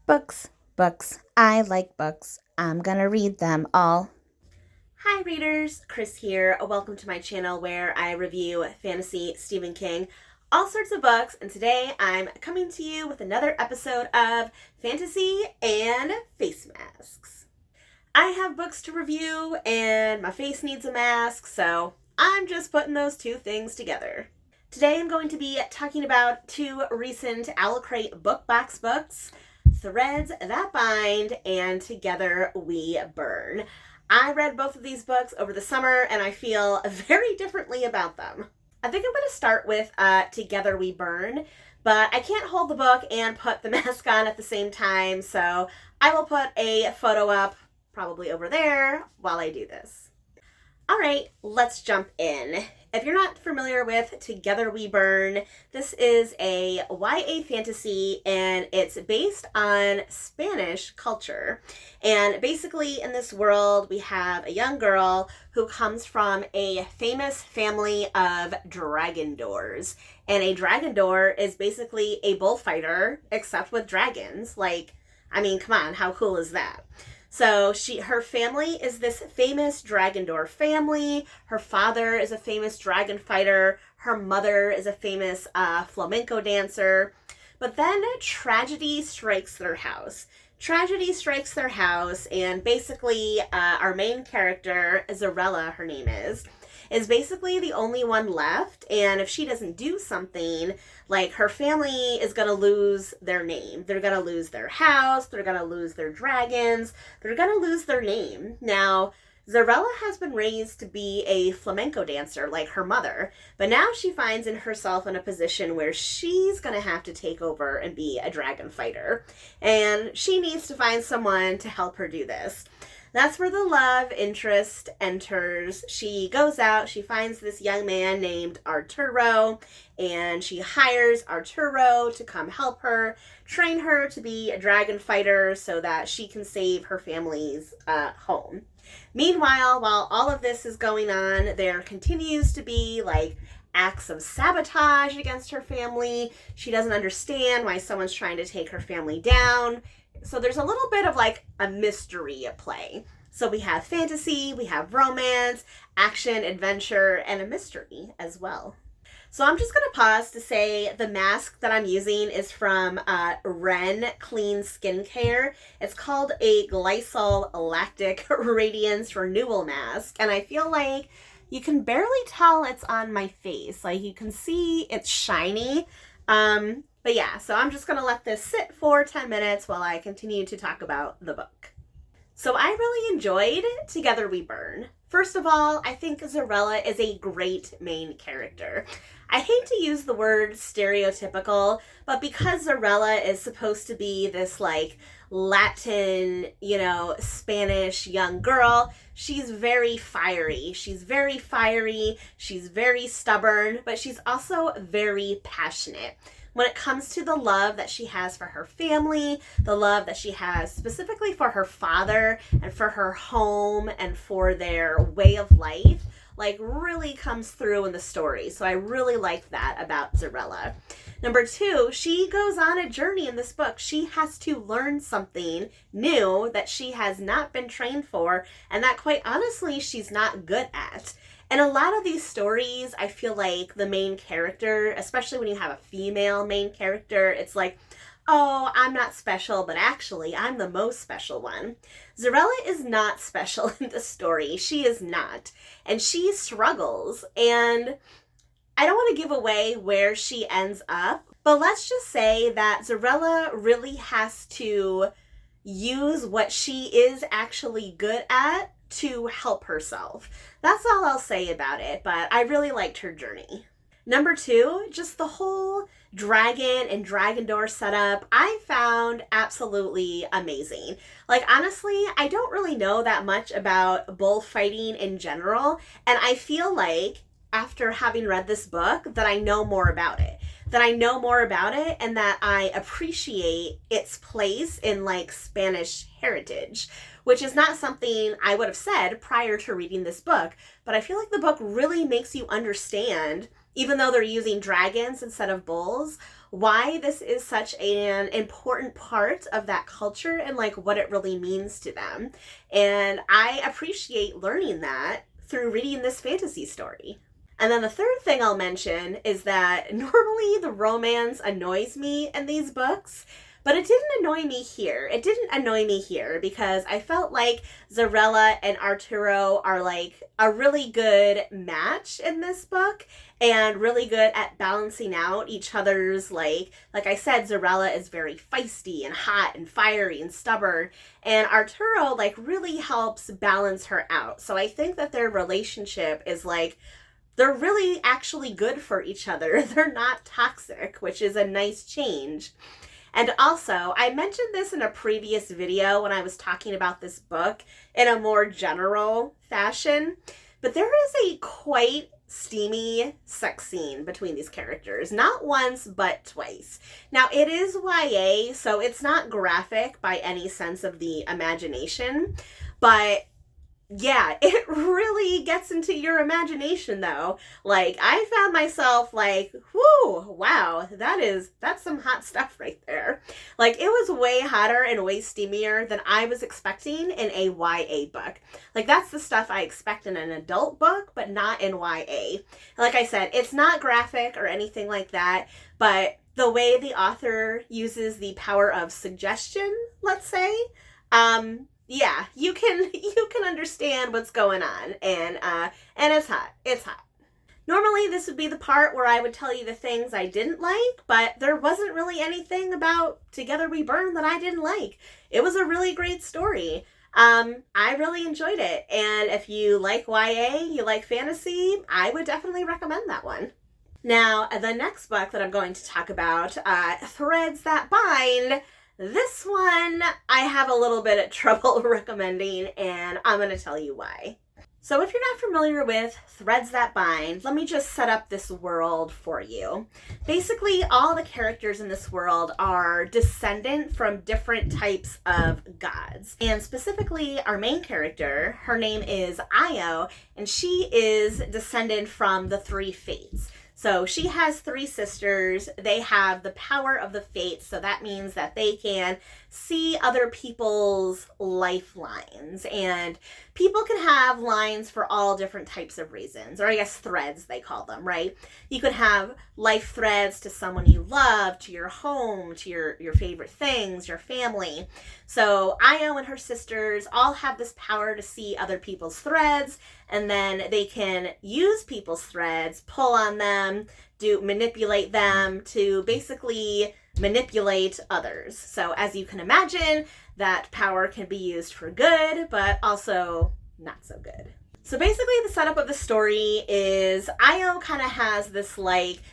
Books, books. I like books. I'm gonna read them all. Hi readers, Chris here. Welcome to my channel where I review fantasy, Stephen King, all sorts of books, and today I'm coming to you with another episode of Fantasy and Facemasks. I have books to review and my face needs a mask, so I'm just putting those two things together. Today I'm going to be talking about two recent Owl Crate book box books, Threads That Bind and Together We Burn. I read both of these books over the summer and I feel very differently about them. I think I'm going to start with Together We Burn, but I can't hold the book and put the mask on at the same time, so I will put a photo up probably over there while I do this. All right, let's jump in. If you're not familiar with Together We Burn, this is a YA fantasy and it's based on Spanish culture. And basically in this world, we have a young girl who comes from a famous family of dragon doors. And a dragon door is basically a bullfighter, except with dragons. Come on, how cool is that? So her family is this famous dragon door family. Her father is a famous dragon fighter. Her mother is a famous flamenco dancer. But then tragedy strikes their house. And basically our main character, Zarella, her name is basically the only one left, and if she doesn't do something, her family is going to lose their name. They're going to lose their house, they're going to lose their dragons, they're going to lose their name. Now, Zarella has been raised to be a flamenco dancer like her mother, but now she finds herself in a position where she's going to have to take over and be a dragon fighter, and she needs to find someone to help her do this. That's where the love interest enters. She goes out, she finds this young man named Arturo, and she hires Arturo to come help her, train her to be a dragon fighter so that she can save her family's home. Meanwhile, while all of this is going on, there continues to be acts of sabotage against her family. She doesn't understand why someone's trying to take her family down. So there's a little bit of a mystery at play. So we have fantasy, we have romance, action, adventure, and a mystery as well. So I'm just going to pause to say the mask that I'm using is from Ren Clean Skincare. It's called a Glycol Lactic Radiance Renewal Mask. And I feel like you can barely tell it's on my face. You can see it's shiny. But yeah, so I'm just going to let this sit for 10 minutes while I continue to talk about the book. So I really enjoyed Together We Burn. First of all, I think Zarella is a great main character. I hate to use the word stereotypical, but because Zarella is supposed to be this Latin, Spanish young girl, she's very fiery. She's very stubborn, but she's also very passionate. When it comes to the love that she has for her family, the love that she has specifically for her father and for her home and for their way of life, really comes through in the story. So I really like that about Zarella. Number two, she goes on a journey in this book. She has to learn something new that she has not been trained for and that quite honestly she's not good at. And a lot of these stories, I feel like the main character, especially when you have a female main character, it's oh, I'm not special, but actually I'm the most special one. Zarella is not special in this story. She is not. And she struggles. And I don't want to give away where she ends up, but let's just say that Zarella really has to use what she is actually good at to help herself. That's all I'll say about it, but I really liked her journey. Number two, just the whole dragon and dragon door setup, I found absolutely amazing. Honestly, I don't really know that much about bullfighting in general, and I feel like after having read this book that I know more about it. And that I appreciate its place in Spanish heritage, which is not something I would have said prior to reading this book, but I feel like the book really makes you understand, even though they're using dragons instead of bulls, why this is such an important part of that culture and like what it really means to them. And I appreciate learning that through reading this fantasy story. And then the third thing I'll mention is that normally the romance annoys me in these books, but it didn't annoy me here. It didn't annoy me here because I felt like Zarella and Arturo are like a really good match in this book and really good at balancing out each other's like I said, Zarella is very feisty and hot and fiery and stubborn, and Arturo like really helps balance her out. So I think that their relationship is like they're really actually good for each other. They're not toxic, which is a nice change. And also, I mentioned this in a previous video when I was talking about this book in a more general fashion, but there is a quite steamy sex scene between these characters. Not once, but twice. Now, it is YA, so it's not graphic by any sense of the imagination, but yeah, it really gets into your imagination though. Like, I found myself like, whoo, wow, that's some hot stuff right there. Like, it was way hotter and way steamier than I was expecting in a YA book. Like, that's the stuff I expect in an adult book, but not in YA. Like I said, it's not graphic or anything like that, but the way the author uses the power of suggestion, let's say, yeah, you can understand what's going on, and it's hot. It's hot. Normally, this would be the part where I would tell you the things I didn't like, but there wasn't really anything about Together We Burn that I didn't like. It was a really great story. I really enjoyed it, and if you like YA, you like fantasy, I would definitely recommend that one. Now, the next book that I'm going to talk about, Threads That Bind. This one I have a little bit of trouble recommending, and I'm going to tell you why. So if you're not familiar with Threads That Bind, let me just set up this world for you. Basically, all the characters in this world are descendant from different types of gods. And specifically, our main character, her name is Io, and she is descendant from the three fates. So she has three sisters. They have the power of the fates, so that means that they can see other people's lifelines. And people can have lines for all different types of reasons, or I guess threads they call them, right? You could have life threads to someone you love, to your home, to your favorite things, your family. So Io and her sisters all have this power to see other people's threads, and then they can use people's threads, pull on them, manipulate them to basically manipulate others. So as you can imagine, that power can be used for good, but also not so good. So basically the setup of the story is Io kind of has this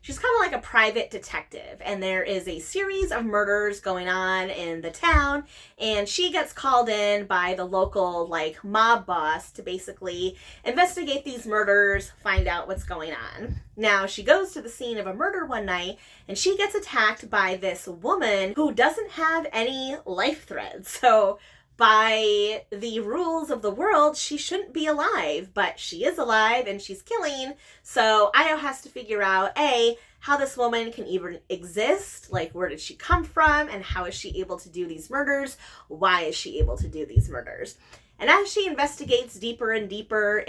she's kind of like a private detective, and there is a series of murders going on in the town, and she gets called in by the local mob boss to basically investigate these murders, find out what's going on. Now she goes to the scene of a murder one night, and she gets attacked by this woman who doesn't have any life threads. So by the rules of the world, she shouldn't be alive, but she is alive and she's killing. So Io has to figure out, A, how this woman can even exist, where did she come from, and how is she able to do these murders? Why is she able to do these murders? And as she investigates deeper and deeper,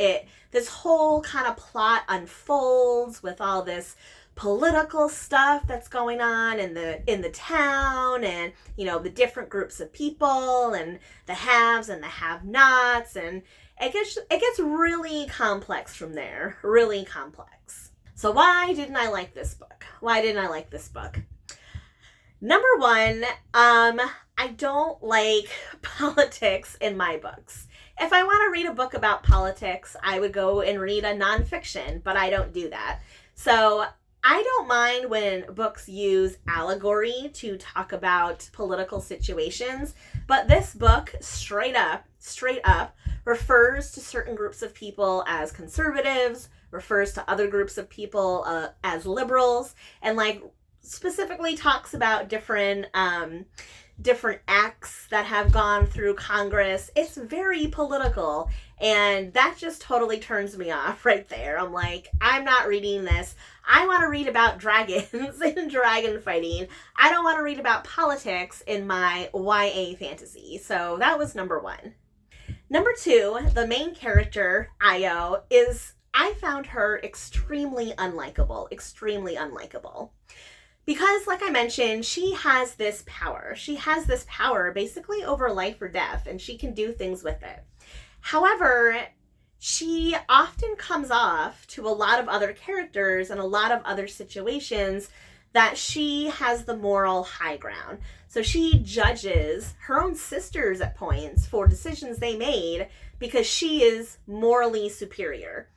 this whole kind of plot unfolds with all this political stuff that's going on in the town, and the different groups of people, and the haves and the have-nots, and it gets really complex from there. Really complex. So why didn't I like this book? Number one, I don't like politics in my books. If I want to read a book about politics, I would go and read a nonfiction, but I don't do that. So I don't mind when books use allegory to talk about political situations, but this book straight up refers to certain groups of people as conservatives, refers to other groups of people as liberals, and specifically talks about different acts that have gone through Congress. It's very political, and that just totally turns me off right there. I'm like, I'm not reading this. I want to read about dragons and dragon fighting. I don't want to read about politics in my YA fantasy. So that was number one. Number two, the main character, Io, I found her extremely unlikable. Extremely unlikable. Because, like I mentioned, she has this power. She has this power basically over life or death, and she can do things with it. However, she often comes off to a lot of other characters and a lot of other situations that she has the moral high ground. So she judges her own sisters at points for decisions they made because she is morally superior.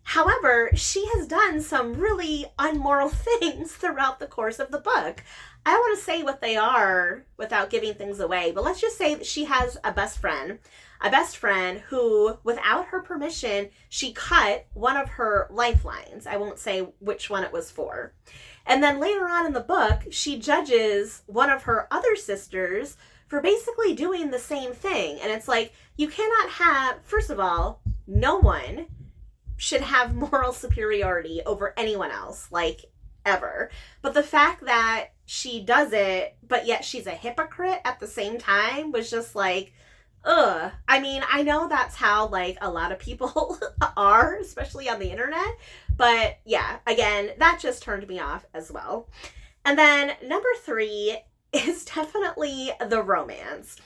However, she has done some really unmoral things throughout the course of the book. I don't want to say what they are without giving things away, but let's just say that she has a best friend who, without her permission, she cut one of her lifelines. I won't say which one it was for. And then later on in the book, she judges one of her other sisters for basically doing the same thing. And it's like, you cannot have, first of all, no one should have moral superiority over anyone else, like, ever. But the fact that she does it, but yet she's a hypocrite at the same time was just like, ugh. I mean, I know that's how, like, a lot of people are, especially on the internet. But yeah, again, that just turned me off as well. And then number three is definitely the romance.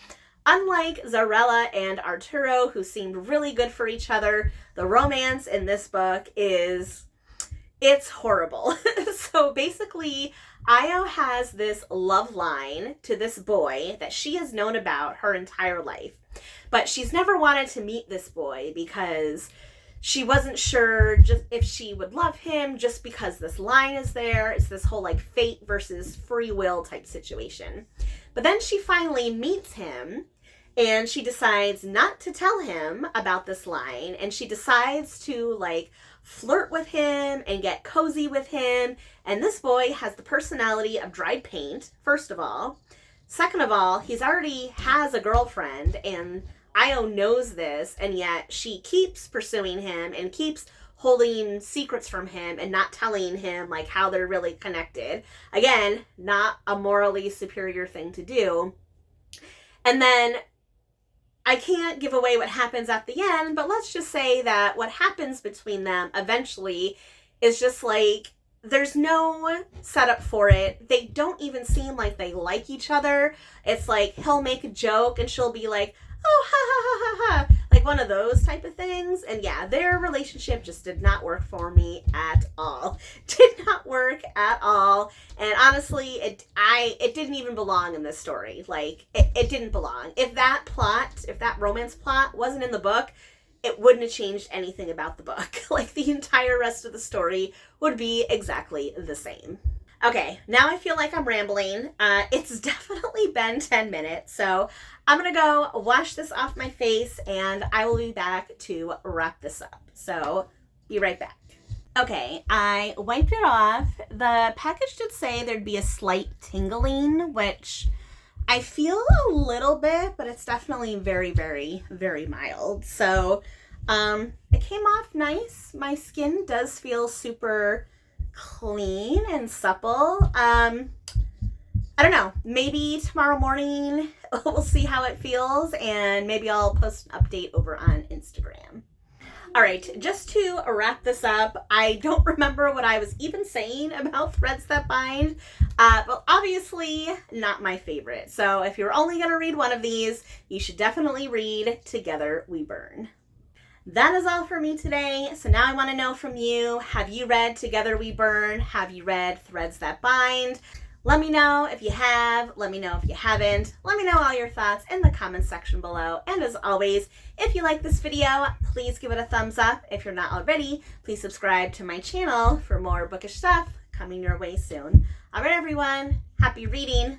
Unlike Zarella and Arturo, who seemed really good for each other, the romance in this book it's horrible. So basically, Io has this love line to this boy that she has known about her entire life. But she's never wanted to meet this boy because she wasn't sure just if she would love him just because this line is there. It's this whole like fate versus free will type situation. But then she finally meets him and she decides not to tell him about this line, and she decides to like flirt with him and get cozy with him. And this boy has the personality of dried paint, first of all. Second of all, he's already has a girlfriend, and Io knows this, and yet she keeps pursuing him and keeps holding secrets from him and not telling him like how they're really connected. Again, not a morally superior thing to do. And then I can't give away what happens at the end, but let's just say that what happens between them eventually is just like, there's no setup for it. They don't even seem like they like each other. It's like he'll make a joke and she'll be like, oh, ha, ha, ha, ha, ha. Like one of those type of things. And yeah, their relationship just did not work for me at all. Did not work at all. And honestly, it didn't even belong in this story. Like, it didn't belong. If that romance plot wasn't in the book, it wouldn't have changed anything about the book. Like, the entire rest of the story would be exactly the same. Okay, now I feel like I'm rambling. It's definitely been 10 minutes, so I'm gonna go wash this off my face and I will be back to wrap this up. So, be right back. Okay, I wiped it off. The package did say there'd be a slight tingling, which I feel a little bit, but it's definitely very, very, very mild. So, it came off nice. My skin does feel super clean and supple. I don't know, maybe tomorrow morning we'll see how it feels, and maybe I'll post an update over on Instagram. All right, just to wrap this up, I don't remember what I was even saying about Threads That Bind, but obviously not my favorite. So if you're only going to read one of these, you should definitely read Together We Burn. That is all for me today. So now I want to know from you, have you read Together We Burn? Have you read Threads That Bind? Let me know if you have. Let me know if you haven't. Let me know all your thoughts in the comments section below. And as always, if you like this video, please give it a thumbs up. If you're not already, please subscribe to my channel for more bookish stuff coming your way soon. All right, everyone. Happy reading.